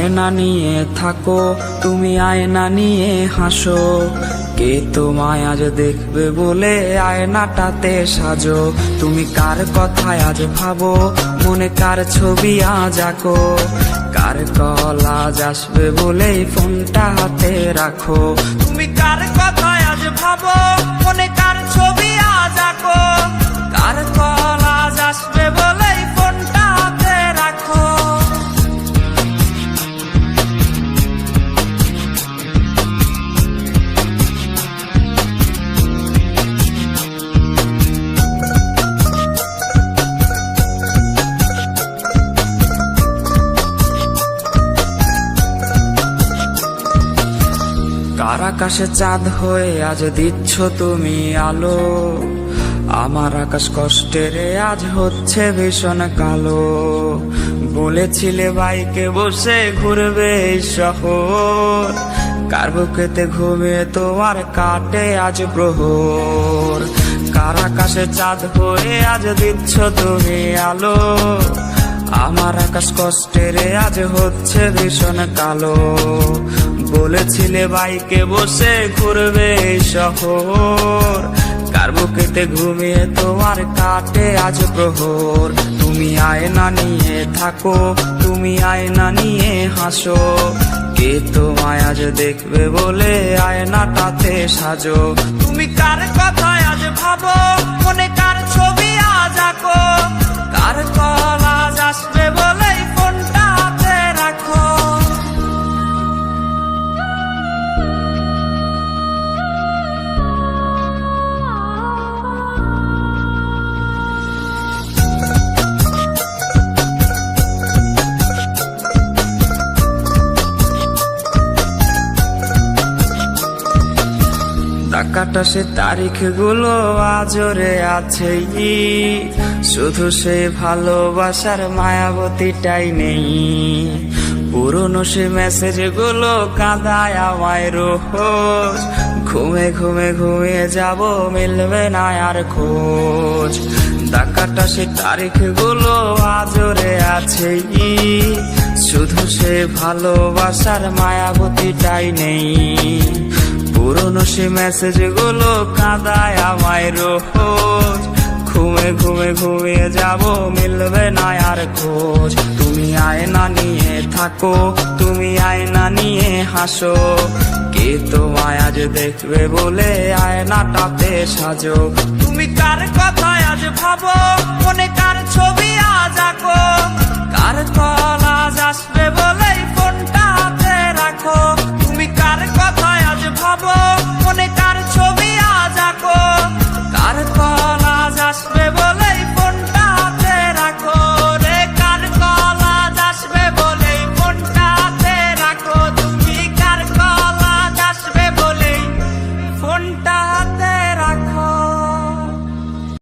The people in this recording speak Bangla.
আয়না নিয়ে থাকো, তুমি আয়না নিয়ে হাসো। কে তোমায় আজ দেখবে বলে আয়নাটাতে সাজো। তুমি কার কথায় আজ ভাবো, মনে কার ছবি আজ আঁকো। কার কল আজ আসবে বলেই ফোনটা হাতে রাখো। তুমি কার কথায় আজ ভাবো, মনে কার ছবি আজ আঁকো। কার কল আজ আসবে বলেই ফোনটা হাতে রাখো। কার আকাশে চাঁদ হয়ে আজ দিচ্ছ তুমি আলো। আমার আকাশ কষ্টের আজ হচ্ছে ভীষণ কালো। বলেছিলে বাইকে বসে ঘুরবে এই শহর, কার বুকেতে ঘুমিয়ে তোমার কাটে আজ প্রহর। কার আকাশে চাঁদ হয়ে আজ দিচ্ছ তুমি আলো। আমার আকাশ কষ্টের আজ হচ্ছে ভীষণ কালো। বলেছিলে বাইকে বসে ঘুরবে এই শহর, কার বুকেতে ঘুমিয়ে তোমার কাটে আজ প্রহর। তুমি আয়না নিয়ে থাকো, তুমি আয়না নিয়ে হাসো। কে তোমায় আজ দেখবে বলে আয়নাটাতে সাজো। তুমি কার কথায় আজ ভাবো, মনে কার ছবি আজ আঁকো। কার কল আজ আসবে বলেই ফোনটা হাতে রাখো। কাটা সে তারিখ গুলো আজরে আছে, শুধু সে ভালোবাসার মায়াবতীটাই নেই। পুরনো সে মেসেজ গুলো কাঁদায় আমায় রোজ। ঘুমে ঘুমে ঘুমিয়ে যাব, মিলবে না আর খোঁজ। কাটা সে তারিখ গুলো আজরে আছে, শুধু সে ভালোবাসার মায়াবতীটাই নেই। পুরনো সে মেসেজ গুলো কাঁদায় আমায় রোজ। ঘুমে ঘুমে ঘুমিয়ে যাব, মিলবে না আর খোঁজ। তুমি আয়না নিয়ে থাকো, তুমি আয়না নিয়ে হাসো। কে তোমায় আজ দেখবে বলে আয়নাটাতে সাজো। তুমি কার কথায় আজ ভাবো, মনে কার ছবি আজ আঁকো। কার কল আজ আসবে বলে